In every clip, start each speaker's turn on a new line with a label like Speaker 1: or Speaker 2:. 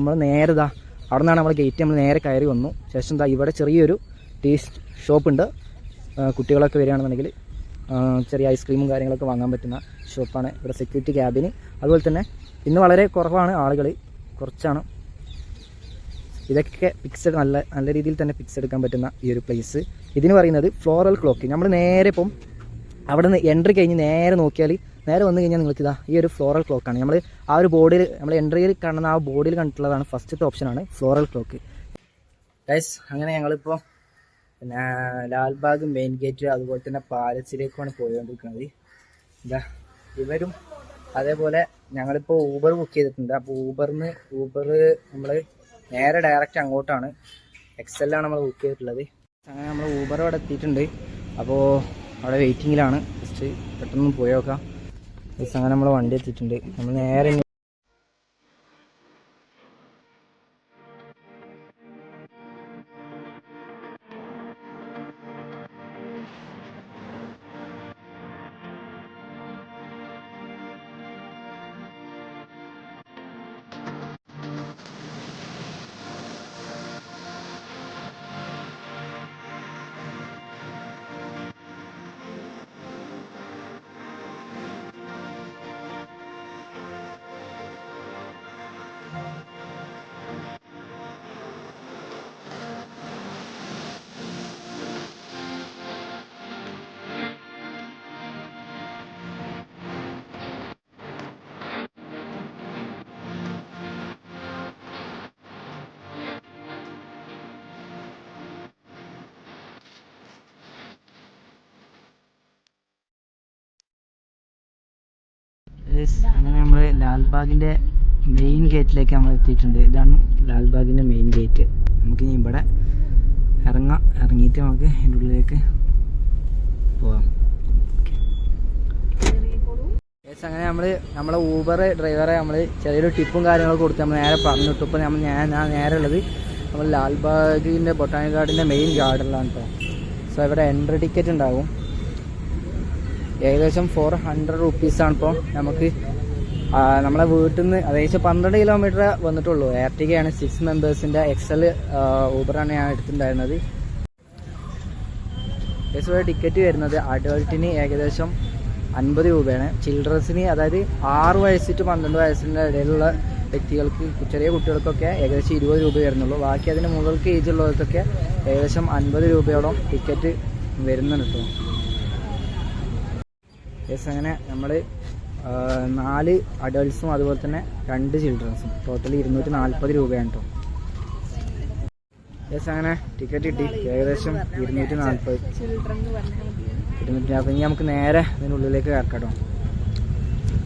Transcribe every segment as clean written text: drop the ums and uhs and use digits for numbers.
Speaker 1: നമ്മൾ നേരെ അവിടെ നിന്നാണ് നമ്മൾ ഗേറ്റ് നമ്മൾ നേരെ കയറി വന്നു. ശേഷം ഇവിടെ ചെറിയൊരു ടേസ്റ്റ് ഷോപ്പുണ്ട്. കുട്ടികളൊക്കെ വരികയാണെന്നുണ്ടെങ്കിൽ ചെറിയ ഐസ്ക്രീമും കാര്യങ്ങളൊക്കെ വാങ്ങാൻ പറ്റുന്ന ഷോപ്പാണ്. ഇവിടെ സെക്യൂരിറ്റി ക്യാബിന്. അതുപോലെ തന്നെ ഇന്ന് വളരെ കുറവാണ് ആളുകൾ, കുറച്ചാണ്. ഇതൊക്കെ പിക്സ് നല്ല രീതിയിൽ തന്നെ പിക്സ് എടുക്കാൻ പറ്റുന്ന ഈ ഒരു പ്ലേസ്. ഇതിന് പറയുന്നത് ഫ്ലോറൽ ക്ലോക്ക്. നമ്മൾ നേരെ ഇപ്പം അവിടെ നിന്ന് എൻട്രി കഴിഞ്ഞ് നേരെ നോക്കിയാൽ നേരെ വന്നു കഴിഞ്ഞാൽ നിങ്ങൾക്ക് ഈ ഒരു ഫ്ലോറൽ ക്ലോക്കാണ്. നമ്മൾ ആ ഒരു ബോർഡിൽ നമ്മൾ എൻട്രിയിൽ കാണുന്ന ആ ബോർഡിൽ കണ്ടിട്ടുള്ളതാണ് ഫസ്റ്റത്തെ ഓപ്ഷനാണ് ഫ്ലോറൽ ക്ലോക്ക്. ഗൈസ് അങ്ങനെ ഞങ്ങളിപ്പോൾ പിന്നെ ലാൽബാഗ് മെയിൻ ഗേറ്റ് അതുപോലെ തന്നെ പാലസിലേക്കാണ് പോയിക്കൊണ്ടിരിക്കുന്നത്. ഇവരും അതേപോലെ ഞങ്ങളിപ്പോൾ ഊബർ ബുക്ക് ചെയ്തിട്ടുണ്ട്. അപ്പോൾ ഊബർ നമ്മൾ നേരെ ഡയറക്റ്റ് അങ്ങോട്ടാണ്, എക്സലാണ് നമ്മൾ ബുക്ക് ചെയ്തിട്ടുള്ളത്. അങ്ങനെ നമ്മൾ ഊബർ അവിടെ എത്തിയിട്ടുണ്ട്. അപ്പോൾ അവിടെ വെയിറ്റിങ്ങിലാണ്. ജസ്റ്റ് പെട്ടെന്ന് പോയി നോക്കാം. അങ്ങനെ നമ്മൾ വണ്ടി എത്തിയിട്ടുണ്ട്. നമ്മൾ നേരെ അങ്ങനെ നമ്മൾ ലാൽബാഗിൻ്റെ മെയിൻ ഗേറ്റിലേക്ക് നമ്മൾ എത്തിയിട്ടുണ്ട്. ഇതാണ് ലാൽബാഗിൻ്റെ മെയിൻ ഗേറ്റ്. നമുക്കിനി ഇവിടെ ഇറങ്ങിയിട്ട് നമുക്ക് അതിൻ്റെ ഉള്ളിലേക്ക് പോവാം. അങ്ങനെ നമ്മളെ ഊബർ ഡ്രൈവറെ നമ്മൾ ചെറിയൊരു ടിപ്പും കാര്യങ്ങളൊക്കെ കൊടുത്ത് നമ്മൾ നേരെ പറഞ്ഞു വിട്ടു. ഇപ്പോൾ ഞാൻ നേരെ ഉള്ളത് നമ്മൾ ലാൽബാഗിൻ്റെ ബൊട്ടാണിക് ഗാർഡൻ്റെ മെയിൻ ഗാർഡനിലാണ് കേട്ടോ. സോ ഇവിടെ എൻട്രി ടിക്കറ്റ് ഉണ്ടാകും. ഏകദേശം 400 റുപ്പീസാണ് ഇപ്പോൾ നമുക്ക് നമ്മളെ വീട്ടിൽ നിന്ന്. ഏകദേശം 12 കിലോമീറ്റർ വന്നിട്ടുള്ളൂ. എർട്ടിഗയാണ് 6 മെമ്പേഴ്സിൻ്റെ എക്സൽ ഊബറാണ് ഞാൻ എടുത്തിട്ടുണ്ടായിരുന്നത്. ഏകദേശം ടിക്കറ്റ് വരുന്നത് അഡൾട്ടിന് ഏകദേശം 50 രൂപയാണ്. ചിൽഡ്രൻസിന്, അതായത് 6 വയസ്സ് ടു 12 വയസ്സിൻ്റെ ഇടയിലുള്ള വ്യക്തികൾക്ക്, ചെറിയ കുട്ടികൾക്കൊക്കെ ഏകദേശം 20 രൂപ വരുന്നുള്ളൂ. ബാക്കി അതിന് മുകൾക്ക് ഏജ് ഉള്ളവർക്കൊക്കെ ഏകദേശം 50 രൂപയോളം ടിക്കറ്റ് വരുന്നുണ്ട് കേട്ടോ. അങ്ങനെ നമ്മൾ 4 അഡൾട്ട്സും അതുപോലെ തന്നെ 2 ചിൽഡ്രൻസും ടോട്ടൽ 240 രൂപയാണ് കേട്ടോ. അങ്ങനെ ടിക്കറ്റ് കിട്ടി ഏകദേശം 240. അപ്പം ഇനി നമുക്ക് നേരെ ഇതിനുള്ളിലേക്ക് കയറാം കേട്ടോ.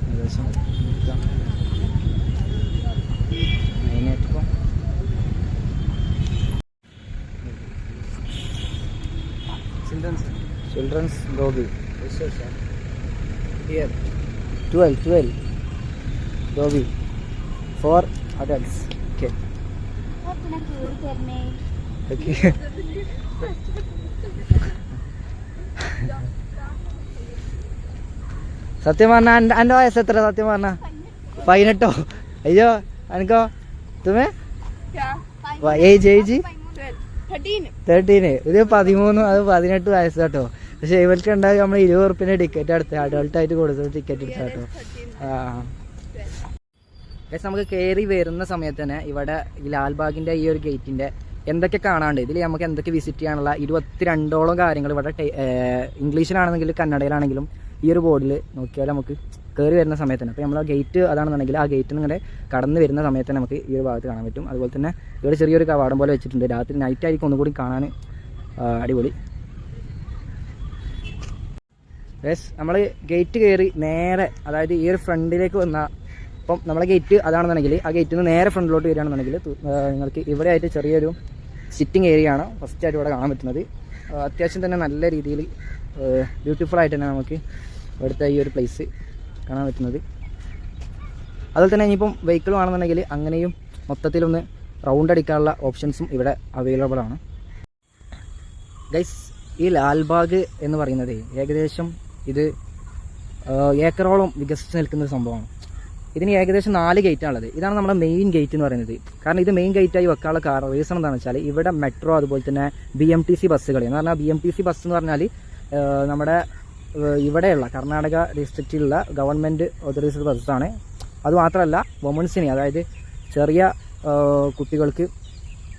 Speaker 1: ഏകദേശം മെയിനായിട്ടിപ്പോൾ children's doggy here 12 doggy for adults. Okay സത്യം പറഞ്ഞാ എൻ്റെ വയസ്സ് എത്ര? സത്യം പറഞ്ഞാ 18. അയ്യോ എനിക്കോ? തുമേ ഏജ് 13. ഇത് 13, അത് 18 വയസ്സ് കേട്ടോ. പക്ഷെ ഇവർക്ക് ഉണ്ടാകും നമ്മൾ 20 റുപ്യൻ്റെ ടിക്കറ്റ് എടുത്ത് അഡൾട്ടായിട്ട് കൊടുത്തത് ടിക്കറ്റ് എടുത്ത കേട്ടോ. നമുക്ക് കയറി വരുന്ന സമയത്ത് തന്നെ ഇവിടെ ഈ ലാൽബാഗിൻ്റെ ഈ ഒരു ഗേറ്റിൻ്റെ എന്തൊക്കെ കാണാണ്ട്, ഇതിൽ നമുക്ക് എന്തൊക്കെ വിസിറ്റ് ചെയ്യാനുള്ള 22ഓളം കാര്യങ്ങൾ ഇവിടെ ഇംഗ്ലീഷിലാണെങ്കിലും കന്നഡയിലാണെങ്കിലും ഈ ഒരു ബോർഡിൽ നോക്കിയാൽ നമുക്ക് കയറി വരുന്ന സമയത്ത് തന്നെ. അപ്പോൾ നമ്മൾ ഗേറ്റ് അതാണെന്നുണ്ടെങ്കിൽ ആ ഗേറ്റിൽ നിന്ന് ഇങ്ങനെ കടന്ന് വരുന്ന സമയത്ത് തന്നെ നമുക്ക് ഈ ഒരു ഭാഗത്ത് കാണാൻ പറ്റും. അതുപോലെ തന്നെ ഇവിടെ ചെറിയൊരു കവാടം പോലെ വെച്ചിട്ടുണ്ട്. രാത്രി നൈറ്റ് ആയിരിക്കും ഒന്നുകൂടി കാണാൻ അടിപൊളി. നമ്മൾ ഗേറ്റ് കയറി നേരെ, അതായത് ഈ ഒരു ഫ്രണ്ടിലേക്ക് വന്നാൽ, ഇപ്പം നമ്മളെ ഗേറ്റ് അതാണെന്നുണ്ടെങ്കിൽ ആ ഗേറ്റിൽ നിന്ന് നേരെ ഫ്രണ്ടിലോട്ട് വരികയാണെന്നുണ്ടെങ്കിൽ നിങ്ങൾക്ക് ഇവിടെ ആയിട്ട് ചെറിയൊരു സിറ്റിംഗ് ഏരിയ ആണ് ഫസ്റ്റ് ആയിട്ട് ഇവിടെ കാണാൻ പറ്റുന്നത്. അത്യാവശ്യം തന്നെ നല്ല രീതിയിൽ ബ്യൂട്ടിഫുൾ ആയിട്ട് തന്നെ നമുക്ക് ഇവിടുത്തെ ഈ ഒരു പ്ലേസ് കാണാൻ പറ്റുന്നത്. അതുപോലെ തന്നെ ഇനിയിപ്പം വെഹിക്കിൾ ആണെന്നുണ്ടെങ്കിൽ അങ്ങനെയും മൊത്തത്തിലൊന്ന് റൗണ്ട് അടിക്കാനുള്ള ഓപ്ഷൻസും ഇവിടെ അവൈലബിൾ ആണ്. ഗൈസ്, ഈ ലാൽബാഗ് എന്ന് പറയുന്നത് ഏകദേശം ഇത് ഏക്കറോളം വികസിച്ച് നിൽക്കുന്ന ഒരു സംഭവമാണ്. ഇതിന് ഏകദേശം 4 ഗേറ്റാണുള്ളത്. ഇതാണ് നമ്മുടെ മെയിൻ ഗേറ്റ് എന്ന് പറയുന്നത്. കാരണം ഇത് മെയിൻ ഗേറ്റായി വെക്കാനുള്ള റീസൺ എന്താണെന്ന് വെച്ചാൽ ഇവിടെ മെട്രോ അതുപോലെ തന്നെ BMTC ബസ്സുകൾ എന്ന് പറഞ്ഞാൽ BMTC ബസ് എന്ന് പറഞ്ഞാൽ നമ്മുടെ ഇവിടെയുള്ള കർണാടക ഡിസ്ട്രിക്റ്റിലുള്ള ഗവൺമെൻറ് ഓതറൈസ്ഡ് ബസ്സാണ്. അതുമാത്രമല്ല വുമൺസിന്, അതായത് ചെറിയ കുട്ടികൾക്ക്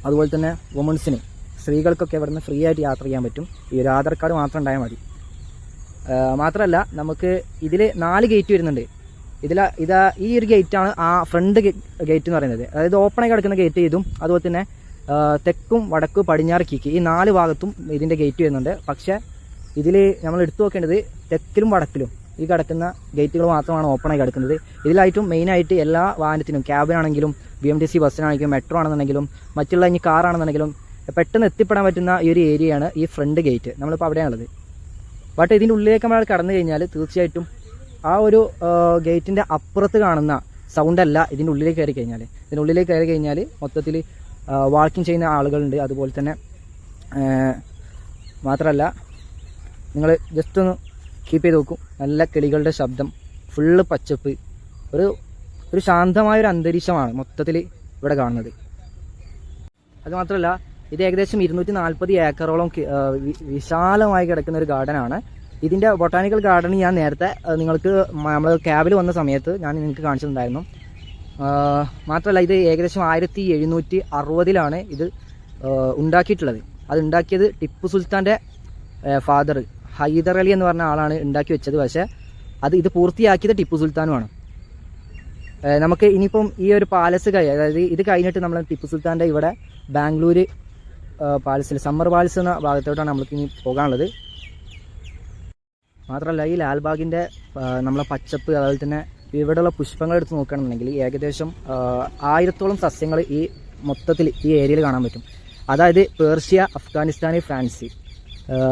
Speaker 1: അതുപോലെ തന്നെ വുമൺസിന്, സ്ത്രീകൾക്കൊക്കെ ഇവിടെ നിന്ന് ഫ്രീ ആയിട്ട് യാത്ര ചെയ്യാൻ പറ്റും. ഈ ഒരു ആധാർ കാർഡ് മാത്രം ഉണ്ടായാൽ മതി. മാത്രമല്ല നമുക്ക് ഇതിൽ 4 ഗേറ്റ് വരുന്നുണ്ട്. ഈ ഒരു ഗേറ്റാണ് ആ ഫ്രണ്ട് ഗേറ്റ് എന്ന് പറയുന്നത്. അതായത് ഓപ്പണായി കിടക്കുന്ന ഗേറ്റ് ഇതും അതുപോലെ തന്നെ തെക്കും വടക്ക് പടിഞ്ഞാറ് കിക്ക് ഈ 4 ഭാഗത്തും ഇതിൻ്റെ ഗേറ്റ് വരുന്നുണ്ട്. പക്ഷേ ഇതിൽ നമ്മൾ എടുത്തു നോക്കേണ്ടത് തെക്കിലും വടക്കിലും ഈ കിടക്കുന്ന ഗേറ്റുകൾ മാത്രമാണ് ഓപ്പണായി കിടക്കുന്നത്. ഇതിലായിട്ടും മെയിനായിട്ട് എല്ലാ വാഹനത്തിനും, ക്യാബിനാണെങ്കിലും BMTC ബസ്സിനാണെങ്കിലും മെട്രോ ആണെന്നുണ്ടെങ്കിലും മറ്റുള്ള ഇനി കാറാണെന്നുണ്ടെങ്കിലും പെട്ടെന്ന് എത്തിപ്പെടാൻ പറ്റുന്ന ഈ ഒരു ഏരിയയാണ് ഈ ഫ്രണ്ട് ഗേറ്റ്. നമ്മളിപ്പോൾ അവിടെയാണുള്ളത്. ബട്ട് ഇതിൻ്റെ ഉള്ളിലേക്ക് നമ്മൾ കടന്നു കഴിഞ്ഞാൽ തീർച്ചയായിട്ടും ആ ഒരു ഗേറ്റിൻ്റെ അപ്പുറത്ത് കാണുന്ന സൗണ്ടല്ല ഇതിൻ്റെ ഉള്ളിലേക്ക് കയറി കഴിഞ്ഞാൽ. ഇതിൻ്റെ ഉള്ളിലേക്ക് കയറി കഴിഞ്ഞാൽ മൊത്തത്തിൽ വാക്കിംഗ് ചെയ്യുന്ന ആളുകളുണ്ട്. അതുപോലെ തന്നെ മാത്രമല്ല നിങ്ങൾ ജസ്റ്റ് ഒന്ന് കീപ്പ് ചെയ്ത് നോക്കും, നല്ല കിളികളുടെ ശബ്ദം, ഫുള്ള് പച്ചപ്പ്, ഒരു ശാന്തമായൊരു അന്തരീക്ഷമാണ് മൊത്തത്തിൽ ഇവിടെ കാണുന്നത്. അതുമാത്രമല്ല ഇത് ഏകദേശം 240 ഏക്കറോളം വിശാലമായി കിടക്കുന്ന ഒരു ഗാർഡനാണ്. ഇതിൻ്റെ ബൊട്ടാനിക്കൽ ഗാർഡൻ ഞാൻ നേരത്തെ നിങ്ങൾക്ക് നമ്മൾ ക്യാബിൽ വന്ന സമയത്ത് ഞാൻ നിങ്ങൾക്ക് കാണിച്ചിട്ടുണ്ടായിരുന്നു. മാത്രമല്ല ഇത് ഏകദേശം 1760 ഇത് ഉണ്ടാക്കിയിട്ടുള്ളത്. അത് ഉണ്ടാക്കിയത് ടിപ്പു സുൽത്താൻ്റെ ഫാദർ ഹൈദർ അലി എന്ന് പറഞ്ഞ ആളാണ് ഉണ്ടാക്കി വെച്ചത്. പക്ഷേ ഇത് പൂർത്തിയാക്കിയത് ടിപ്പു സുൽത്താനുമാണ്. നമുക്ക് ഇനിയിപ്പം ഈ ഒരു പാലസ് അതായത് ഇത് കഴിഞ്ഞിട്ട് നമ്മൾ ടിപ്പു സുൽത്താൻ്റെ ഇവിടെ ബാംഗ്ലൂർ പാലസിൽ സമ്മർ പാലസ് എന്ന ഭാഗത്തോട്ടാണ് നമ്മൾക്ക് ഇനി പോകാനുള്ളത്. മാത്രമല്ല ഈ ലാൽബാഗിൻ്റെ നമ്മളെ പച്ചപ്പ് അതുപോലെ തന്നെ ഇവിടെയുള്ള പുഷ്പങ്ങൾ എടുത്ത് നോക്കുകയാണെന്നുണ്ടെങ്കിൽ ഏകദേശം 1000ഓളം സസ്യങ്ങൾ ഈ മൊത്തത്തിൽ ഈ ഏരിയയിൽ കാണാൻ പറ്റും. അതായത് പേർഷ്യ, അഫ്ഗാനിസ്ഥാൻ, ഫ്രാൻസ്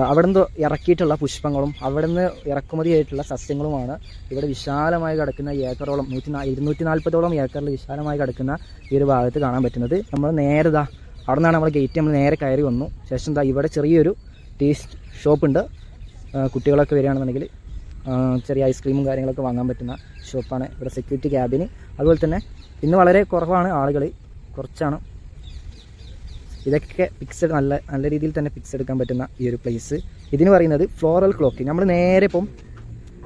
Speaker 1: അവിടെ നിന്ന് ഇറക്കിയിട്ടുള്ള പുഷ്പങ്ങളും അവിടെ നിന്ന് ഇറക്കുമതി ചെയ്തിട്ടുള്ള സസ്യങ്ങളുമാണ് ഇവിടെ വിശാലമായി കിടക്കുന്ന ഏക്കറോളം 240ഓളം ഏക്കറിൽ വിശാലമായി കിടക്കുന്ന ഈ ഒരു ഭാഗത്ത് കാണാൻ പറ്റുന്നത്. നമ്മൾ നേരെ അവിടെ നിന്നാണ് നമ്മൾ ഗേറ്റ് നമ്മൾ നേരെ കയറി വന്നു. ശേഷം ഇവിടെ ചെറിയൊരു ടേസ്റ്റ് ഷോപ്പുണ്ട്. കുട്ടികളൊക്കെ വരികയാണെന്നുണ്ടെങ്കിൽ ചെറിയ ഐസ്ക്രീമും കാര്യങ്ങളൊക്കെ വാങ്ങാൻ പറ്റുന്ന ഷോപ്പാണ്. ഇവിടെ സെക്യൂരിറ്റി ക്യാബിന് അതുപോലെ തന്നെ ഇന്ന് വളരെ കുറവാണ് ആളുകൾ, കുറച്ചാണ്. ഇതൊക്കെ പിക്സ് നല്ല രീതിയിൽ തന്നെ പിക്സ് എടുക്കാൻ പറ്റുന്ന ഈ ഒരു പ്ലേസ്. ഇതിന് പറയുന്നത് ഫ്ലോറൽ ക്ലോക്ക്. നമ്മൾ നേരെ ഇപ്പം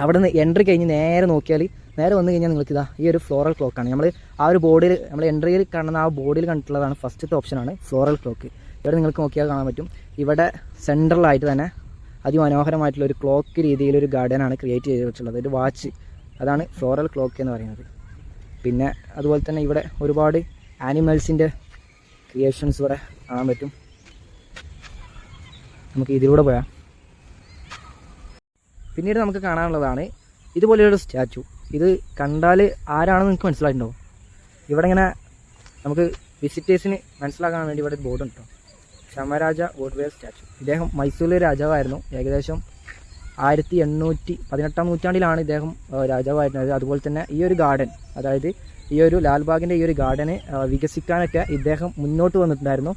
Speaker 1: അവിടെ നിന്ന് എൻട്രി കഴിഞ്ഞ് നേരെ നോക്കിയാൽ നേരെ വന്നു കഴിഞ്ഞാൽ നിങ്ങൾക്ക് ഈ ഒരു ഫ്ലോറൽ ക്ലോക്കാണ്. നമ്മൾ ആ ഒരു ബോർഡിൽ നമ്മൾ എൻട്രിയിൽ കാണുന്ന ആ ബോർഡിൽ കണ്ടിട്ടുള്ളതാണ് ഫസ്റ്റത്തെ ഓപ്ഷനാണ് ഫ്ലോറൽ ക്ലോക്ക്. ഇവിടെ നിങ്ങൾക്ക് നോക്കിയാൽ കാണാൻ പറ്റും. ഇവിടെ സെൻട്രലായിട്ട് തന്നെ അതിമനോഹരമായിട്ടുള്ള ഒരു ക്ലോക്ക് രീതിയിലൊരു ഗാർഡനാണ് ക്രിയേറ്റ് ചെയ്തിട്ടുള്ളത്, ഒരു വാച്ച്. അതാണ് ഫ്ലോറൽ ക്ലോക്ക് എന്ന് പറയുന്നത്. പിന്നെ അതുപോലെ തന്നെ ഇവിടെ ഒരുപാട് ആനിമൽസിൻ്റെ ക്രിയേഷൻസ് ഇവിടെ കാണാൻ പറ്റും. നമുക്ക് ഇതിലൂടെ പോയാൽ പിന്നീട് നമുക്ക് കാണാനുള്ളതാണ് ഇതുപോലെയൊരു സ്റ്റാച്ചു. ഇത് കണ്ടാൽ ആരാണെന്ന് നിങ്ങൾക്ക് മനസ്സിലായിട്ടുണ്ടാവും. ഇവിടെ ഇങ്ങനെ നമുക്ക് വിസിറ്റേഴ്സിന് മനസ്സിലാക്കാൻ വേണ്ടി ഇവിടെ ബോർഡ് ഉണ്ടോ, ക്ഷമരാജ വോഡ്വേർ സ്റ്റാച്ചു. ഇദ്ദേഹം മൈസൂരിലെ രാജാവായിരുന്നു. ഏകദേശം 1818 നൂറ്റാണ്ടിലാണ് ഇദ്ദേഹം രാജാവായിരുന്നത്. അതുപോലെ തന്നെ ഈ ഒരു ഗാർഡൻ, അതായത് ഈ ഒരു ലാൽബാഗിൻ്റെ ഈ ഒരു ഗാർഡന് വികസിക്കാനൊക്കെ ഇദ്ദേഹം മുന്നോട്ട് വന്നിട്ടുണ്ടായിരുന്നു.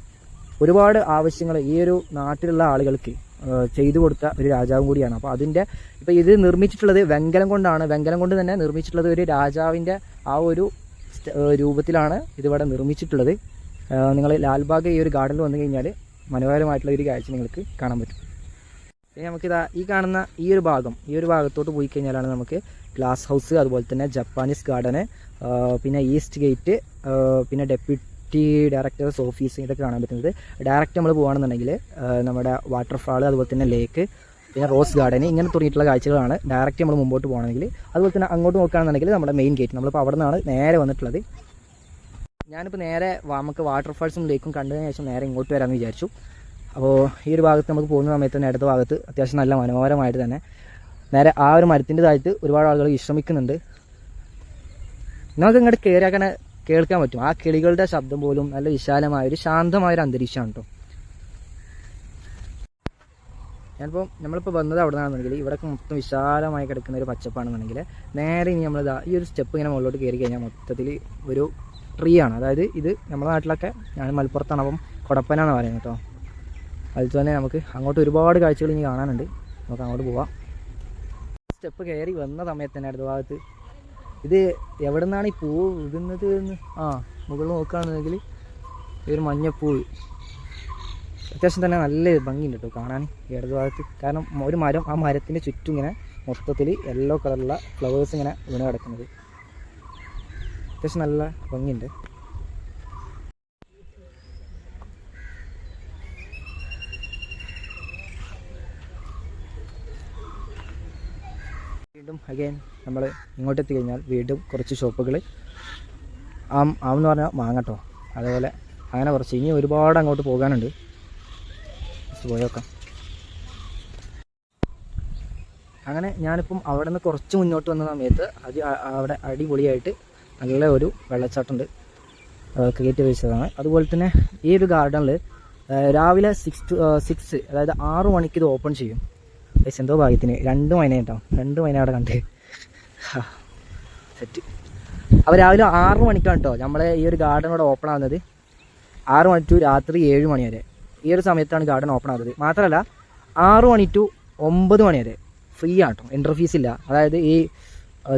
Speaker 1: ഒരുപാട് ആവശ്യങ്ങൾ ഈ ഒരു നാട്ടിലുള്ള ആളുകൾക്ക് ചെയ്തു കൊടുത്ത ഒരു രാജാവും കൂടിയാണ്. അപ്പോൾ ഇപ്പോൾ ഇത് നിർമ്മിച്ചിട്ടുള്ളത് വെങ്കലം കൊണ്ടാണ്. വെങ്കലം കൊണ്ട് തന്നെ നിർമ്മിച്ചിട്ടുള്ളത് ഒരു രാജാവിൻ്റെ ആ ഒരു രൂപത്തിലാണ് ഇതിവിടെ നിർമ്മിച്ചിട്ടുള്ളത്. നിങ്ങൾ ലാൽബാഗ് ഈ ഒരു ഗാർഡനിൽ വന്നു കഴിഞ്ഞാൽ മനോഹരമായിട്ടുള്ള ഒരു കാഴ്ച നിങ്ങൾക്ക് കാണാൻ പറ്റും. പിന്നെ നമുക്കിതാ ഈ കാണുന്ന ഈ ഒരു ഭാഗത്തോട്ട് പോയി കഴിഞ്ഞാലാണ് നമുക്ക് ഗ്ലാസ് ഹൗസ്, അതുപോലെ തന്നെ ജപ്പാനീസ് ഗാർഡന്, പിന്നെ ഈസ്റ്റ് ഗേറ്റ്, പിന്നെ ഡെപ്യൂട്ടി ഡയറക്ടേഴ്സ് ഓഫീസ്, ഇതൊക്കെ കാണാൻ പറ്റുന്നത്. ഡയറക്റ്റ് നമ്മൾ പോകുകയാണെന്നുണ്ടെങ്കിൽ നമ്മുടെ വാട്ടർഫാൾ, അതുപോലെ തന്നെ ലേക്ക്, പിന്നെ റോസ് ഗാർഡൻ, ഇങ്ങനെ തുടങ്ങിയിട്ടുള്ള കാഴ്ചകളാണ് ഡയറക്റ്റ് നമ്മൾ മുമ്പോട്ട് പോകണമെങ്കിൽ. അതുപോലെ തന്നെ അങ്ങോട്ട് നോക്കുകയാണെന്നുണ്ടെങ്കിൽ നമ്മുടെ മെയിൻ ഗേറ്റ്, നമ്മളിപ്പോൾ അവിടെ നിന്നാണ് നേരെ വന്നിട്ടുള്ളത്. ഞാനിപ്പോൾ നേരെ നമുക്ക് വാട്ടർഫാൾസും ലേക്കും കണ്ടതിന് ശേഷം നേരെ ഇങ്ങോട്ട് വരാമെന്ന് വിചാരിച്ചു. അപ്പോൾ ഈ ഒരു ഭാഗത്ത് നമുക്ക് പോകുന്ന സമയത്ത് തന്നെ അടുത്ത ഭാഗത്ത് അത്യാവശ്യം നല്ല മനോഹരമായിട്ട് തന്നെ നേരെ ആ ഒരു മരത്തിൻ്റെ താഴത്ത് ഒരുപാട് ആളുകൾ വിശ്രമിക്കുന്നുണ്ട്. നമുക്ക് ഇങ്ങോട്ട് കയറിയാക്കാൻ കേൾക്കാൻ പറ്റും. ആ കിളികളുടെ ശബ്ദം പോലും നല്ല വിശാലമായൊരു ശാന്തമായൊരു അന്തരീക്ഷമാണ് കേട്ടോ. നമ്മളിപ്പോൾ വന്നത് അവിടെ നിന്നാണെന്നുണ്ടെങ്കിൽ ഇവിടെ മൊത്തം വിശാലമായി കിടക്കുന്ന ഒരു പച്ചപ്പാണെന്നുണ്ടെങ്കിൽ നേരെ ഇനി നമ്മൾ ഈ ഒരു സ്റ്റെപ്പ് ഇങ്ങനെ മുകളിലോട്ട് കയറി കഴിഞ്ഞാൽ മൊത്തത്തിൽ ഒരു ട്രീ ആണ്. അതായത് ഇത് നമ്മുടെ നാട്ടിലൊക്കെ, ഞാൻ മലപ്പുറത്താണ്, അപ്പം കൊടപ്പന എന്ന് പറയുന്നത് കേട്ടോ. അതിൽ തന്നെ നമുക്ക് അങ്ങോട്ട് ഒരുപാട് കാഴ്ചകൾ ഇനി കാണാനുണ്ട്. നമുക്ക് അങ്ങോട്ട് പോവാം. സ്റ്റെപ്പ് കയറി വന്ന സമയത്ത് തന്നെ അടുത്ത ഭാഗത്ത് ഇത് എവിടെ നിന്നാണ് ഈ പൂവ് ഇടുന്നത് എന്ന് മുകളിൽ നോക്കുകയാണെന്നുണ്ടെങ്കിൽ ഈ ഒരു മഞ്ഞപ്പൂവ് അത്യാവശ്യം തന്നെ നല്ല ഭംഗിയുണ്ട് കേട്ടോ കാണാൻ ഇടത് ഭാഗത്ത്. കാരണം ഒരു മരം, ആ മരത്തിൻ്റെ ചുറ്റും ഇങ്ങനെ മൊത്തത്തിൽ യെല്ലോ കളറുള്ള ഫ്ലവേഴ്സ് ഇങ്ങനെ വീണ് കിടക്കുന്നത് അത്യാവശ്യം നല്ല ഭംഗിയുണ്ട്. വീണ്ടും അഗൈൻ നമ്മൾ ഇങ്ങോട്ട് എത്തിക്കഴിഞ്ഞാൽ വീണ്ടും കുറച്ച് ഷോപ്പുകൾ ആമെന്ന് പറഞ്ഞാൽ മാങ്ങട്ടോ, അതേപോലെ അങ്ങനെ കുറച്ച് ഇനി ഒരുപാട് അങ്ങോട്ട് പോകാനുണ്ട്. പോയേക്കാം. അങ്ങനെ ഞാനിപ്പം അവിടെ നിന്ന് കുറച്ച് മുന്നോട്ട് വന്ന സമയത്ത് അവിടെ അടിപൊളിയായിട്ട് നല്ല ഒരു വെള്ളച്ചാട്ടമുണ്ട്, കയറ്റി വെച്ചതാണ്. അതുപോലെ തന്നെ ഈ ഒരു ഗാർഡനിൽ രാവിലെ 6 അതായത് 6 മണിക്ക് ഇത് ഓപ്പൺ ചെയ്യും. എന്തോ ഭാഗ്യത്തിന് 2 മൈന ഉണ്ടാവും, 2 മൈന അവിടെ കണ്ട് സെറ്റ്. അപ്പോൾ രാവിലെ 6 മണിക്കാണ് കേട്ടോ നമ്മളെ ഈ ഒരു ഗാർഡൻ ഇവിടെ ഓപ്പൺ ആകുന്നത്. 6 മണി ടു രാത്രി 7 മണി വരെ ഈ ഒരു സമയത്താണ് ഗാർഡൻ ഓപ്പൺ ആകുന്നത്. മാത്രമല്ല 6 മണി ടു 9 മണി വരെ ഫ്രീ ആട്ടോ, എൻട്രി ഫീസ് ഇല്ല. അതായത് ഈ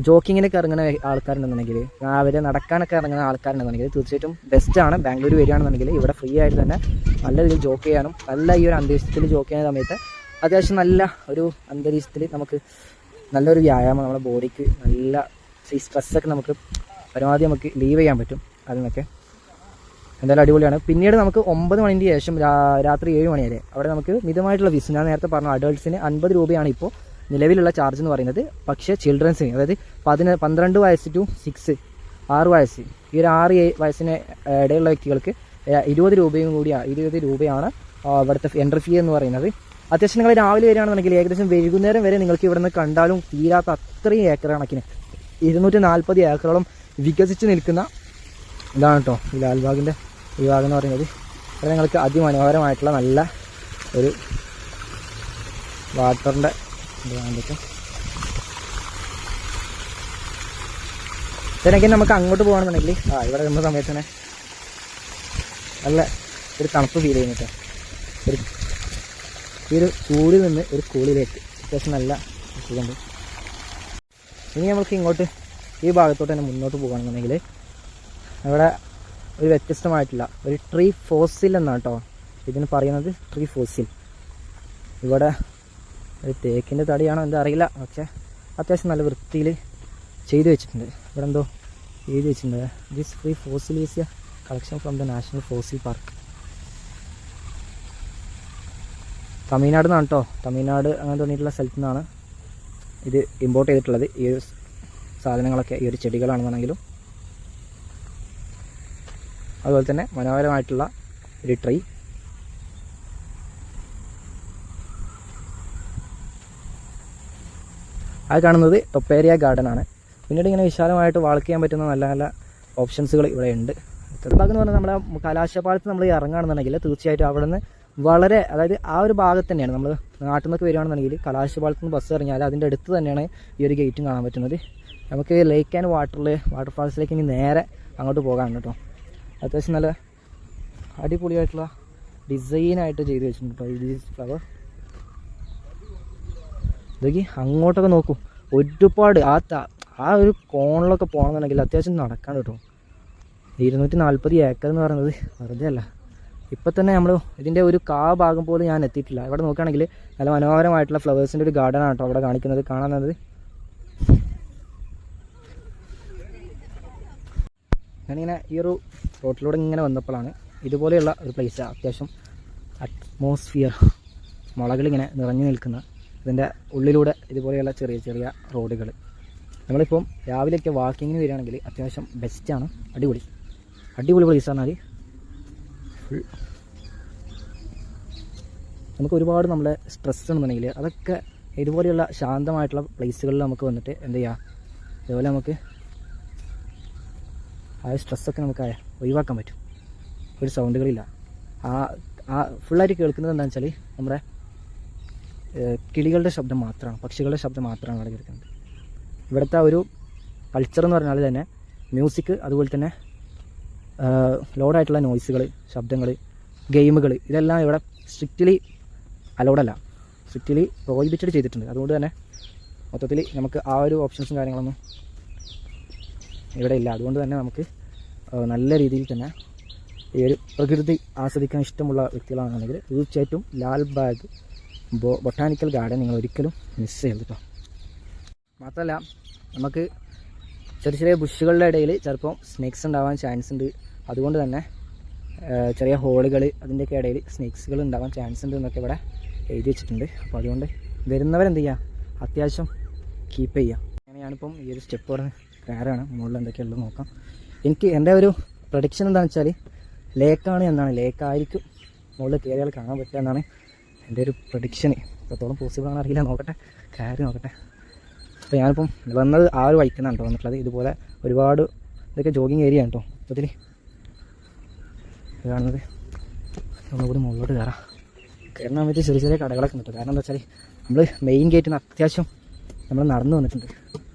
Speaker 1: ജോക്കിങ്ങിനൊക്കെ ഇറങ്ങുന്ന ആൾക്കാരുണ്ടെന്നുണ്ടെങ്കിൽ, അവർ നടക്കാനൊക്കെ ഇറങ്ങുന്ന ആൾക്കാരുണ്ടെന്നുണ്ടെങ്കിൽ തീർച്ചയായിട്ടും ബെസ്റ്റാണ്. ബാംഗ്ലൂർ വരികയാണെന്നുണ്ടെങ്കിൽ ഇവിടെ ഫ്രീ ആയിട്ട് തന്നെ നല്ല രീതിയിൽ ജോക്ക് ചെയ്യാനും നല്ല ഈ ഒരു അന്തരീക്ഷത്തിൽ ജോക്ക് ചെയ്യുന്ന സമയത്ത് അത്യാവശ്യം നല്ല ഒരു അന്തരീക്ഷത്തിൽ നമുക്ക് നല്ലൊരു വ്യായാമം നമ്മുടെ ബോഡിക്ക് നല്ല ഈ സ്ട്രെസ്സൊക്കെ നമുക്ക് പരമാവധി നമുക്ക് ലീവ് ചെയ്യാൻ പറ്റും. അതിനൊക്കെ എന്തായാലും അടിപൊളിയാണ്. പിന്നീട് നമുക്ക് 9 മണിൻ്റെ ശേഷം രാത്രി 7 മണി വരെ അവിടെ നമുക്ക് മിതമായിട്ടുള്ള ഫീസ്, ഞാൻ നേരത്തെ പറഞ്ഞു അഡൾട്ട്സിന് 50 രൂപയാണ് ഇപ്പോൾ നിലവിലുള്ള ചാർജ് എന്ന് പറയുന്നത്. പക്ഷേ ചിൽഡ്രൻസിന് അതായത് 12 വയസ്സ് ടു 6 വയസ്സ് ഈ ഒരു 6 വയസ്സിന് ഇടയിലുള്ള വ്യക്തികൾക്ക് 20 രൂപയാണ് ഇവിടുത്തെ എൻട്രി ഫീ എന്ന് പറയുന്നത്. അത്യാവശ്യം നിങ്ങൾ രാവിലെ വരികയാണെന്നുണ്ടെങ്കിൽ ഏകദേശം വൈകുന്നേരം വരെ നിങ്ങൾക്ക് ഇവിടെ നിന്ന് കണ്ടാലും തീരാത്ത അത്രയും ഏക്കർ കണക്കിന് 240 ഏക്കറോളം വികസിച്ച് നിൽക്കുന്ന ഇതാണ് കേട്ടോ ഈ ലാൽബാഗിൻ്റെ ഈ ഭാഗം എന്ന് പറയുന്നത്. അത് നിങ്ങൾക്ക് അതിമനോഹരമായിട്ടുള്ള നല്ല ഒരു വാട്ടറിൻ്റെ ഇതൊക്കെ. ഇതിനൊക്കെ നമുക്ക് അങ്ങോട്ട് പോകുകയാണെന്നുണ്ടെങ്കിൽ ഇവിടെ വരുന്ന സമയത്ത് തന്നെ നല്ല ഒരു തണുപ്പ് ഫീൽ ചെയ്യുന്നു കേട്ടോ. ഈ ഒരു ചൂടിൽ നിന്ന് ഒരു കൂളിലേക്ക് അത്യാവശ്യം നല്ല സുഖമുണ്ട്. ഇനി നമുക്ക് ഇങ്ങോട്ട് ഈ ഭാഗത്തോട്ട് തന്നെ മുന്നോട്ട് പോകുകയാണെന്നുണ്ടെങ്കിൽ അവിടെ ഒരു വ്യത്യസ്തമായിട്ടുള്ള ഒരു ട്രീ ഫോസിൽ എന്നാണ് കേട്ടോ ഇതിന് പറയുന്നത്. ട്രീ ഫോസിൽ ഇവിടെ ഒരു തേക്കിൻ്റെ തടിയാണോ എന്താ അറിയില്ല, പക്ഷേ അത്യാവശ്യം നല്ല വൃത്തിയിൽ ചെയ്തു വെച്ചിട്ടുണ്ട്. ഇവിടെ എന്തോ എഴുതി വെച്ചിട്ടുണ്ട്, this tree fossil is A collection from the national fossil park. Tamil Nadu നിന്നാണ് കേട്ടോ, തമിഴ്നാട് അങ്ങനെ തോന്നിയിട്ടുള്ള സ്ഥലത്തു നിന്നാണ് ഇത് ഇമ്പോർട്ട് ചെയ്തിട്ടുള്ളത്. ഈ ഒരു സാധനങ്ങളൊക്കെ ഈ ഒരു ചെടികളാണെന്നുണ്ടെങ്കിലും അതുപോലെ തന്നെ മനോഹരമായിട്ടുള്ള ഒരു ട്രീ. അത് കാണുന്നത് ടൊപ്പേരിയ ഗാർഡൻ ആണ്. പിന്നീട് ഇങ്ങനെ വിശാലമായിട്ട് വാൾക്ക് ചെയ്യാൻ പറ്റുന്ന നല്ല നല്ല ഓപ്ഷൻസുകൾ ഇവിടെ ഉണ്ട്. ഭാഗം എന്ന് പറഞ്ഞാൽ നമ്മുടെ കലാശപാലത്ത് നമ്മൾ ഇറങ്ങുകയാണെന്നുണ്ടെങ്കിൽ തീർച്ചയായിട്ടും അവിടെ നിന്ന് വളരെ, അതായത് ആ ഒരു ഭാഗത്ത് തന്നെയാണ് നമ്മൾ നാട്ടിൽ നിന്നൊക്കെ വരികയാണെന്നുണ്ടെങ്കിൽ കലാശപാലത്ത് നിന്ന് ബസ് ഇറങ്ങിയാൽ അതിൻ്റെ അടുത്ത് തന്നെയാണ് ഈ ഒരു ഗേറ്റും കാണാൻ പറ്റുന്നത്. നമുക്ക് ലേക്ക് ആൻഡ് വാട്ടർഫാൾസിലേക്ക് ഇനി നേരെ അങ്ങോട്ട് പോകാൻ കേട്ടോ. അത്യാവശ്യം നല്ല അടിപൊളിയായിട്ടുള്ള ഡിസൈനായിട്ട് ചെയ്ത് വെച്ചിട്ടുണ്ട് കേട്ടോ ഈ ഫ്ലവർ. ഇതൊക്കെ അങ്ങോട്ടൊക്കെ നോക്കൂ, ഒരുപാട് ആ ഒരു കോണിലൊക്കെ പോകണമെന്നുണ്ടെങ്കിൽ അത്യാവശ്യം നടക്കാൻ കേട്ടോ. 240 ഏക്കർ എന്ന് പറയുന്നത് വെറുതെ അല്ല. ഇപ്പം തന്നെ നമ്മൾ ഇതിൻ്റെ ഒരു ഭാഗം പോലും ഞാൻ എത്തിയിട്ടില്ല. ഇവിടെ നോക്കുകയാണെങ്കിൽ നല്ല മനോഹരമായിട്ടുള്ള ഫ്ലവേഴ്സിൻ്റെ ഒരു ഗാർഡനാണ് കേട്ടോ അവിടെ കാണിക്കുന്നത്, കാണാവുന്നത്. ഞാനിങ്ങനെ ഈ ഒരു റോട്ടിലൂടെ ഇങ്ങനെ വന്നപ്പോഴാണ് ഇതുപോലെയുള്ള ഒരു പ്ലേസ്, അത്യാവശ്യം അറ്റ്മോസ്ഫിയർ, മുളകളിങ്ങനെ നിറഞ്ഞു നിൽക്കുന്ന ഇതിൻ്റെ ഉള്ളിലൂടെ ഇതുപോലെയുള്ള ചെറിയ ചെറിയ റോഡുകൾ. നമ്മളിപ്പം രാവിലെയൊക്കെ വാക്കിങ്ങിന് വരികയാണെങ്കിൽ അത്യാവശ്യം ബെസ്റ്റാണ്. അടിപൊളി പ്ലേസാണ്. അത് ഫുൾ നമുക്ക് ഒരുപാട് നമ്മളെ സ്ട്രെസ് ഉണ്ടെന്നുണ്ടെങ്കിൽ അതൊക്കെ ഇതുപോലെയുള്ള ശാന്തമായിട്ടുള്ള പ്ലേസുകളിൽ നമുക്ക് വന്നിട്ട് എന്ത് ചെയ്യുക, ഇതുപോലെ നമുക്ക് ആ സ്ട്രെസ്സൊക്കെ നമുക്ക് ഒഴിവാക്കാൻ പറ്റും. ഒരു സൗണ്ടുകളില്ല. ഫുള്ളായിട്ട് കേൾക്കുന്നത് എന്താണെന്ന് വെച്ചാൽ നമ്മുടെ കിളികളുടെ ശബ്ദം മാത്രമാണ്, പക്ഷികളുടെ ശബ്ദം മാത്രമാണ് അവിടെ കേൾക്കുന്നത്. ഇവിടുത്തെ ഒരു കൾച്ചർ എന്ന് പറഞ്ഞാൽ തന്നെ മ്യൂസിക്, അതുപോലെ തന്നെ ലോഡായിട്ടുള്ള നോയ്സുകൾ, ശബ്ദങ്ങൾ, ഗെയിമുകൾ, ഇതെല്ലാം ഇവിടെ സ്ട്രിക്റ്റ്ലി അലൗഡല്ല, സ്ട്രിക്റ്റ്ലി പ്രോഹിബിറ്റഡ് ചെയ്തിട്ടുണ്ട്. അതുകൊണ്ട് തന്നെ മൊത്തത്തിൽ നമുക്ക് ആ ഒരു ഓപ്ഷൻസും കാര്യങ്ങളൊന്നും ഇവിടെ ഇല്ല. അതുകൊണ്ട് തന്നെ നമുക്ക് നല്ല രീതിയിൽ തന്നെ ഈ ഒരു പ്രകൃതി ആസ്വദിക്കാൻ ഇഷ്ടമുള്ള വ്യക്തികളാണെന്നുണ്ടെങ്കിൽ തീർച്ചയായിട്ടും ലാൽബാഗ് ബൊട്ടാനിക്കൽ ഗാർഡൻ നിങ്ങൾ ഒരിക്കലും മിസ് ചെയ്യരുത് കേട്ടോ. മാത്രമല്ല നമുക്ക് ചെറിയ ചെറിയ ബുഷുകളുടെ ഇടയിൽ ചിലപ്പോൾ സ്നേക്സ് ഉണ്ടാവാൻ ചാൻസ് ഉണ്ട്. അതുകൊണ്ട് തന്നെ ചെറിയ ഹോളുകൾ അതിൻ്റെയൊക്കെ ഇടയിൽ സ്നേക്സുകൾ ഉണ്ടാവാൻ ചാൻസ് ഉണ്ട് എന്നൊക്കെ ഇവിടെ എഴുതി വെച്ചിട്ടുണ്ട്. അപ്പോൾ അതുകൊണ്ട് വരുന്നവരെന്ത് ചെയ്യുക, അത്യാവശ്യം കീപ്പ് ചെയ്യുക. അങ്ങനെ ഞാനിപ്പം ഈ ഒരു സ്റ്റെപ്പ് പറഞ്ഞ് കയറാണ്. മുകളിൽ എന്തൊക്കെയുള്ളത് നോക്കാം. എനിക്ക് എൻ്റെ ഒരു പ്രൊഡിക്ഷൻ എന്താണെന്ന് വെച്ചാൽ ലേക്കാണ് എന്നാണ്, ലേക്കായിരിക്കും മുകളിൽ കയറിയാൽ കാണാൻ പറ്റുക എന്നാണ് എൻ്റെ ഒരു പ്രൊഡിക്ഷൻ. എത്രത്തോളം പോസിബിളാണ് അറിയില്ല, നോക്കട്ടെ, കയറി നോക്കട്ടെ. അപ്പോൾ ഞാനിപ്പം വന്നത് ആ ഒരു വഴിക്കുന്നാണ് കേട്ടോ വന്നിട്ടുള്ളത്. ഇതുപോലെ ഒരുപാട് ഇതൊക്കെ ജോഗിങ് ഏരിയ ആണ് കേട്ടോ മൊത്തത്തിൽ കാണുന്നത്. ഒന്നുകൂടി മുകളിലോട്ട് കയറാം. കയറുന്ന സമയത്ത് ചെറിയ ചെറിയ കടകളൊക്കെ ഉണ്ട്. കാരണം എന്താ വെച്ചാൽ നമ്മൾ മെയിൻ ഗേറ്റിന് അത്യാവശ്യം നമ്മൾ നടന്നു വന്നിട്ടുണ്ട്.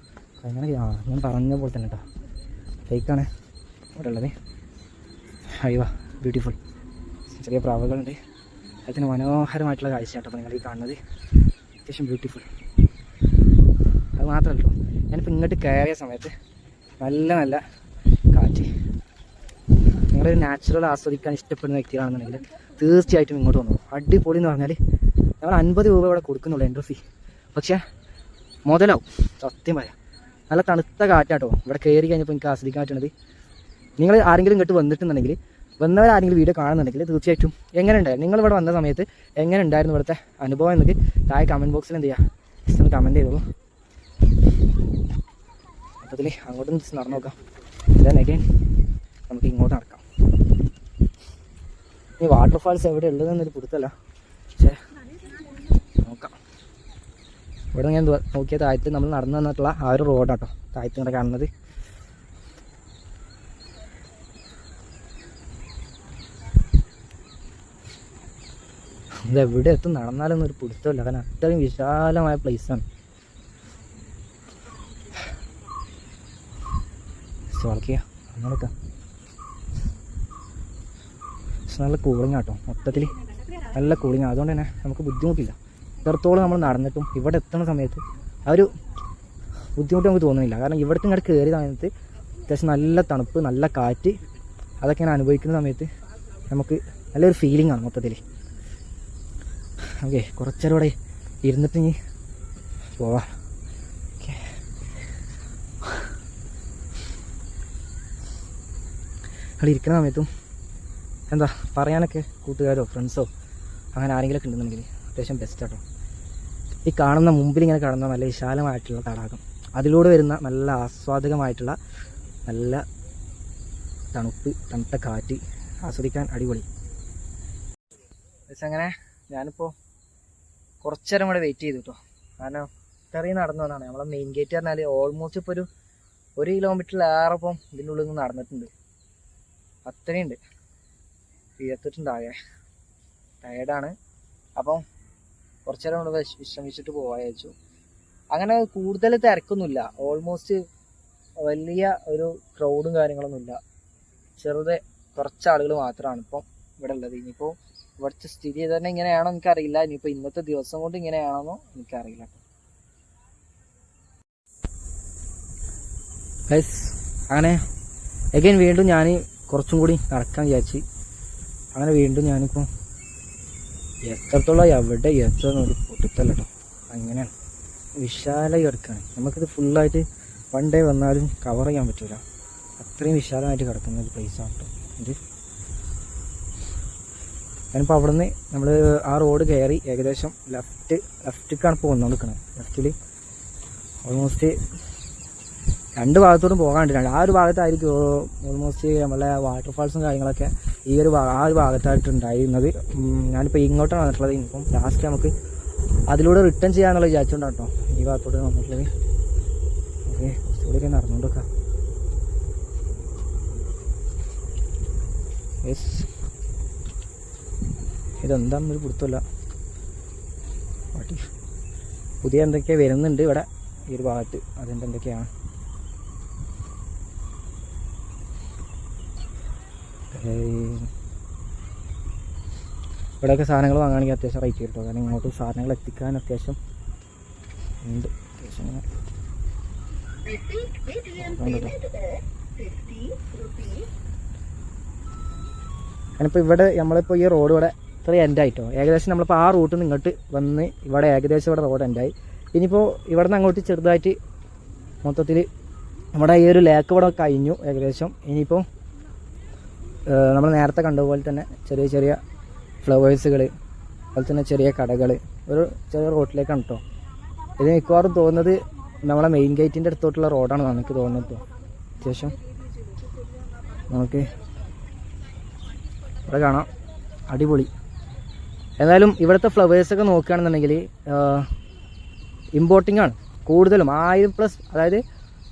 Speaker 1: അങ്ങനെ ഞാൻ പറഞ്ഞ പോലെ തന്നെ കേട്ടോ ലേക്കാണ് ഇവിടെ ഉള്ളത്. അയ്യോ ബ്യൂട്ടിഫുൾ, ചെറിയ പ്രാവുകളുണ്ട്. അതിന് മനോഹരമായിട്ടുള്ള കാഴ്ച കേട്ടോ അപ്പോൾ നിങ്ങൾ ഈ കാണുന്നത്. അത്യാവശ്യം ബ്യൂട്ടിഫുൾ. അത് മാത്രമല്ല കേട്ടോ, ഞാനിപ്പോൾ ഇങ്ങോട്ട് കയറിയ സമയത്ത് നല്ല നല്ല കാറ്റ്. നിങ്ങളൊരു നാച്ചുറൽ ആസ്വദിക്കാൻ ഇഷ്ടപ്പെടുന്ന വ്യക്തികളാണെന്നുണ്ടെങ്കിൽ തീർച്ചയായിട്ടും ഇങ്ങോട്ട് വന്നു. അടിപൊളി എന്ന് പറഞ്ഞാൽ നമ്മൾ 50 രൂപ ഇവിടെ കൊടുക്കുന്നുള്ളൂ എൻട്രി ഫീ. പക്ഷേ മുതലാവും, സത്യം പറയാം. നല്ല തണുത്ത കാറ്റാട്ടോ ഇവിടെ കയറി കഴിഞ്ഞപ്പോൾ എനിക്ക് ആസ്വദിക്കാൻ പറ്റുന്നത്. നിങ്ങൾ ആരെങ്കിലും ഇങ്ങോട്ട് വന്നിട്ടുണ്ടെങ്കിൽ, വന്നവരാരെങ്കിലും വീഡിയോ കാണുന്നുണ്ടെങ്കിൽ തീർച്ചയായിട്ടും എങ്ങനെ ഉണ്ടായിരുന്നു, നിങ്ങളിവിടെ വന്ന സമയത്ത് എങ്ങനെ ഉണ്ടായിരുന്നു ഇവിടുത്തെ അനുഭവം എന്നൊക്കെ താഴെ കമൻറ്റ് ബോക്സിൽ എന്ത് ചെയ്യുക, ജസ്റ്റ് ഒന്ന് കമൻറ്റ് ചെയ്തോളൂ. മൊത്തത്തിൽ അങ്ങോട്ടും ജസ്റ്റ് നടന്നു നോക്കാം. ദെൻ അഗൈൻ നമുക്ക് ഇങ്ങോട്ട് നടക്കാം. ഈ വാട്ടർഫാൾസ് എവിടെ ഉള്ളതെന്നൊരു പിടുത്തല്ല, പക്ഷേ നോക്കാം. ഇവിടെ ഞാൻ നോക്കിയ താഴത്ത് നമ്മൾ നടന്നു വന്നിട്ടുള്ള ആ ഒരു റോഡാട്ടോ താഴത്ത് ഇങ്ങനെ കാണുന്നത്. ഇതെവിടെ എത്തും നടന്നാലൊന്നും ഒരു പിടുത്തമില്ല, കാരണം അത്രയും വിശാലമായ പ്ലേസാണ്. വളക്കുക അങ്ങനെയൊക്കെ നല്ല കൂളിംഗ് ആട്ടോ, മൊത്തത്തിൽ നല്ല കൂളിംഗ്. അതുകൊണ്ട് തന്നെ നമുക്ക് ബുദ്ധിമുട്ടില്ല. ഇത്രത്തോളം നമ്മൾ നടന്നിട്ടും ഇവിടെ എത്തുന്ന സമയത്ത് ആ ഒരു ബുദ്ധിമുട്ട് നമുക്ക് തോന്നുന്നില്ല. കാരണം ഇവിടത്തെ ഇങ്ങോട്ട് കയറിയ സമയത്ത് അത്യാവശ്യം നല്ല തണുപ്പ്, നല്ല കാറ്റ്, അതൊക്കെ ഞാൻ അനുഭവിക്കുന്ന സമയത്ത് നമുക്ക് നല്ലൊരു ഫീലിംഗ് ആണ് മൊത്തത്തിൽ. ഓക്കെ, കുറച്ചേരം ഇവിടെ ഇരുന്നിട്ട് ഇനി പോവാം. ഓക്കെ, അവിടെ ഇരിക്കുന്ന സമയത്തും എന്താ പറയാനൊക്കെ കൂട്ടുകാരോ ഫ്രണ്ട്സോ അങ്ങനെ ആരെങ്കിലുമൊക്കെ ഉണ്ടെന്നുണ്ടെങ്കിൽ അത്യാവശ്യം ബെസ്റ്റ് ആട്ടോ. ഈ കാണുന്ന മുമ്പിൽ ഇങ്ങനെ കാണുന്ന നല്ല വിശാലമായിട്ടുള്ള തടാകം, അതിലൂടെ വരുന്ന നല്ല ആസ്വാദകമായിട്ടുള്ള നല്ല തണുത്ത കാറ്റ് ആസ്വദിക്കാൻ അടിപൊളി. അങ്ങനെ ഞാനിപ്പോൾ കുറച്ചേരം കൂടെ വെയിറ്റ് ചെയ്തു കേട്ടോ. കാരണം ഇത്രയും നടന്നു വന്നാണ്. നമ്മളെ മെയിൻ ഗേറ്റ് പറഞ്ഞാൽ ഓൾമോസ്റ്റ് ഇപ്പോൾ ഒരു കിലോമീറ്ററിലേറെ ഇപ്പം ഇതിൻ്റെ ഉള്ളിൽ നിന്ന് നടന്നിട്ടുണ്ട്. അത്രയുണ്ട്, വീർത്തിട്ടുണ്ടാകെ ടയേർഡാണ്. അപ്പം കുറച്ചേരം കൊണ്ട് വിശ്രമിച്ചിട്ട് പോകാൻ വിചാരിച്ചു. അങ്ങനെ കൂടുതൽ തിരക്കൊന്നുമില്ല, ഓൾമോസ്റ്റ് വലിയ ഒരു ക്രൗഡും കാര്യങ്ങളൊന്നുമില്ല. ചെറുതെ കുറച്ച് ആളുകൾ മാത്രമാണ് ഇപ്പം ഇവിടെ ഉള്ളത്. ഇനിയിപ്പോൾ ഇവിടുത്തെ സ്ഥിതി തന്നെ ഇങ്ങനെയാണോ എനിക്കറിയില്ല. ഇനിയിപ്പോൾ ഇന്നത്തെ ദിവസം കൊണ്ട് ഇങ്ങനെയാണോ എനിക്കറിയില്ല. അങ്ങനെ എഗൈൻ വീണ്ടും ഞാൻ കുറച്ചും കൂടി നടക്കാൻ വിചാരിച്ച് അങ്ങനെ വീണ്ടും ഞാനിപ്പോൾ എത്രത്തോളം എവിടെ എത്തുന്നൊരു പൊട്ടിത്തല്ല കേട്ടോ. അങ്ങനെയാണ് വിശാലമായി കിടക്കുകയാണ്. നമുക്കിത് ഫുള്ളായിട്ട് വൺ ഡേ വന്നാലും കവർ ചെയ്യാൻ പറ്റില്ല, അത്രയും വിശാലമായിട്ട് കിടക്കുന്ന ഒരു പ്ലേസാണ് കേട്ടോ ഇത്. ഞാനിപ്പോൾ അവിടെ നിന്ന് നമ്മൾ ആ റോഡ് കയറി ഏകദേശം ലെഫ്റ്റിക്കാണ് ഇപ്പോൾ വന്നുകൊടുക്കുന്നത്. ലെഫ്റ്റിൽ ഓൾമോസ്റ്റ് രണ്ട് ഭാഗത്തോടും പോകാണ്ടില്ല. ആ ഒരു ഭാഗത്തായിരിക്കും ഓൾമോസ്റ്റ് നമ്മളെ വാട്ടർഫാൾസും കാര്യങ്ങളൊക്കെ ആ ഒരു ഭാഗത്തായിട്ട് ഉണ്ടായിരുന്നത്. ഞാനിപ്പോൾ ഇങ്ങോട്ടാണ് വന്നിട്ടുള്ളത്. ഇനിയിപ്പം ലാസ്റ്റ് നമുക്ക് അതിലൂടെ റിട്ടേൺ ചെയ്യാന്നുള്ള വിചാരിച്ചുകൊണ്ടാണ് കേട്ടോ ഈ ഭാഗത്തോട്ട് വന്നിട്ടുള്ളത്. ഓക്കെ, കുറച്ചുകൂടിയൊക്കെ നടന്നുകൊണ്ടൊക്കെ. യെസ്, ഇതെന്താണെന്നൊരു പിടുത്തമില്ല. പുതിയ എന്തൊക്കെയാണ് വരുന്നുണ്ട് ഇവിടെ ഈ ഒരു ഭാഗത്ത്, അതിൻ്റെ എന്തൊക്കെയാണ്. ഇവിടെയൊക്കെ സാധനങ്ങൾ വാങ്ങുകയാണെങ്കിൽ അത്യാവശ്യം റേറ്റ് കിട്ടും. കാരണം ഇങ്ങോട്ട് സാധനങ്ങൾ എത്തിക്കാൻ അത്യാവശ്യം ഉണ്ട്. അത്യാവശ്യം ഞാനിപ്പോൾ ഇവിടെ നമ്മളിപ്പോൾ ഈ റോഡ് ഇവിടെ ഇത്ര എൻഡായിട്ടോ. ഏകദേശം നമ്മളിപ്പോൾ ആ റൂട്ടിൽ നിന്ന് ഇങ്ങോട്ട് വന്ന് ഇവിടെ ഏകദേശം ഇവിടെ റോഡ് എൻഡായി. ഇനിയിപ്പോൾ ഇവിടെ നിന്ന് അങ്ങോട്ട് ചെറുതായിട്ട് മൊത്തത്തിൽ നമ്മുടെ ഈ ഒരു ലേക്ക് ഇവിടെ കഴിഞ്ഞു ഏകദേശം. ഇനിയിപ്പോൾ നമ്മൾ നേരത്തെ കണ്ടതുപോലെ തന്നെ ചെറിയ ചെറിയ ഫ്ലവേഴ്സുകൾ, അതുപോലെ തന്നെ ചെറിയ കടകൾ, ഒരു ചെറിയ റോഡിലേക്കാണ് കേട്ടോ. ഇത് മിക്കവാറും തോന്നുന്നത് നമ്മളെ മെയിൻ ഗേറ്റിൻ്റെ അടുത്തോട്ടുള്ള റോഡാണെന്നാണ് എനിക്ക് തോന്നുന്നത് കേട്ടോ. അത്യാവശ്യം നമുക്ക് ഇവിടെ കാണാം, അടിപൊളി. എന്നാലും ഇവിടുത്തെ ഫ്ലവേഴ്സൊക്കെ നോക്കുകയാണെന്നുണ്ടെങ്കിൽ ഇമ്പോർട്ടിംഗ് ആണ് കൂടുതലും. 1000+, അതായത്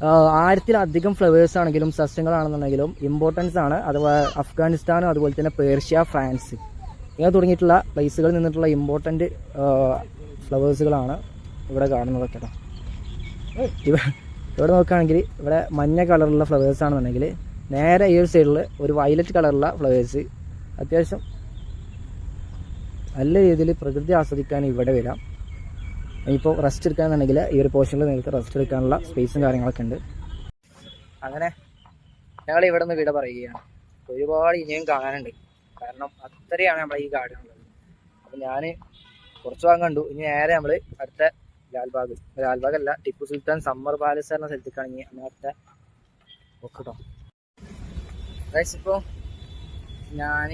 Speaker 1: 1000-ലധികം ഫ്ലവേഴ്സ് ആണെങ്കിലും സസ്യങ്ങളാണെന്നുണ്ടെങ്കിലും ഇമ്പോർട്ടൻസ് ആണ്. അഥവാ അഫ്ഗാനിസ്ഥാനും അതുപോലെ തന്നെ പേർഷ്യ, ഫ്രാൻസ് ഇങ്ങനെ തുടങ്ങിയിട്ടുള്ള പ്ലേസുകളിൽ നിന്നിട്ടുള്ള ഇമ്പോർട്ടൻ്റ് ഫ്ലവേഴ്സുകളാണ് ഇവിടെ കാണുന്നതൊക്കെ കേട്ടോ. ഇവിടെ നോക്കുകയാണെങ്കിൽ ഇവിടെ മഞ്ഞ കളറുള്ള ഫ്ലവേഴ്സ് ആണെന്നുണ്ടെങ്കിൽ നേരെ ഈ ഒരു സൈഡിൽ ഒരു വയലറ്റ് കളറുള്ള ഫ്ലവേഴ്സ്. അത്യാവശ്യം നല്ല രീതിയിൽ പ്രകൃതി ആസ്വദിക്കാൻ ഇവിടെ വരാം. ഇപ്പോൾ റെസ്റ്റ് എടുക്കുകയാണെന്നുണ്ടെങ്കിൽ ഈ ഒരു പോർഷനിൽ നിങ്ങൾക്ക് റെസ്റ്റ് എടുക്കാനുള്ള സ്പേസും കാര്യങ്ങളൊക്കെ ഉണ്ട്. അങ്ങനെ ഞങ്ങൾ ഇവിടെ നിന്ന് വിട പറയുകയാണ്. ഒരുപാട് ഇനിയും കാണാനുണ്ട്, കാരണം അത്രയാണ് നമ്മളെ ഈ ഗാർഡൻ ഉള്ളത്. അപ്പം ഞാൻ കുറച്ച് ഭാഗം കണ്ടു. ഇനി നേരെ നമ്മൾ അടുത്ത ലാൽബാഗ് അല്ല, ടിപ്പു സുൽത്താൻ സമ്മർ പാലസ് എന്ന സ്ഥലത്തേക്കാണ് ഇനി അങ്ങനത്തെ നോക്കട്ടോ. ഇപ്പോൾ ഞാൻ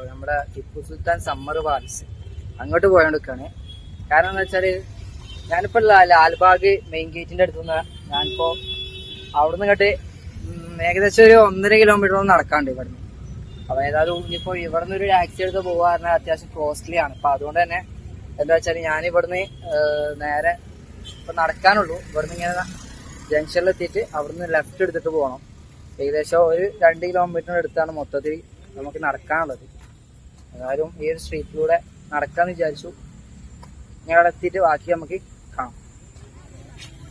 Speaker 1: നമ്മുടെ ടിപ്പു സുൽത്താൻ സമ്മർ പാലസ് അങ്ങോട്ട് പോയോണ്ടിരിക്കുകയാണ്. കാരണം എന്താ വെച്ചാൽ ഞാനിപ്പോൾ ലാൽബാഗ് മെയിൻ ഗേറ്റിൻ്റെ അടുത്തുനിന്ന് ഞാനിപ്പോൾ അവിടെ നിന്ന് ഇങ്ങോട്ട് ഏകദേശം ഒരു 1.5 കിലോമീറ്റർ നടക്കാണ്ട് ഇവിടുന്ന്. അപ്പോൾ ഏതായാലും ഇനിയിപ്പോൾ ഇവിടെ നിന്ന് ഒരു ടാക്സി എടുത്ത് പോകുക പറഞ്ഞാൽ അത്യാവശ്യം കോസ്റ്റ്ലി ആണ്. അപ്പോൾ അതുകൊണ്ട് തന്നെ എന്താ വെച്ചാൽ ഞാൻ ഇവിടുന്ന് നേരെ ഇപ്പം നടക്കാനുള്ളൂ. ഇവിടുന്ന് ഇങ്ങനെ ജംഗ്ഷനിലെത്തിയിട്ട് അവിടുന്ന് ലെഫ്റ്റ് എടുത്തിട്ട് പോകണം. ഏകദേശം ഒരു 2 കിലോമീറ്ററിന് അടുത്താണ് മൊത്തത്തിൽ നമുക്ക് നടക്കാനുള്ളത്. ഏതായാലും ഈ ഒരു സ്ട്രീറ്റിലൂടെ നടക്കാമെന്ന് വിചാരിച്ചു. ഞാൻ അവിടെ എത്തിയിട്ട് ബാക്കി നമുക്ക് കാണാം.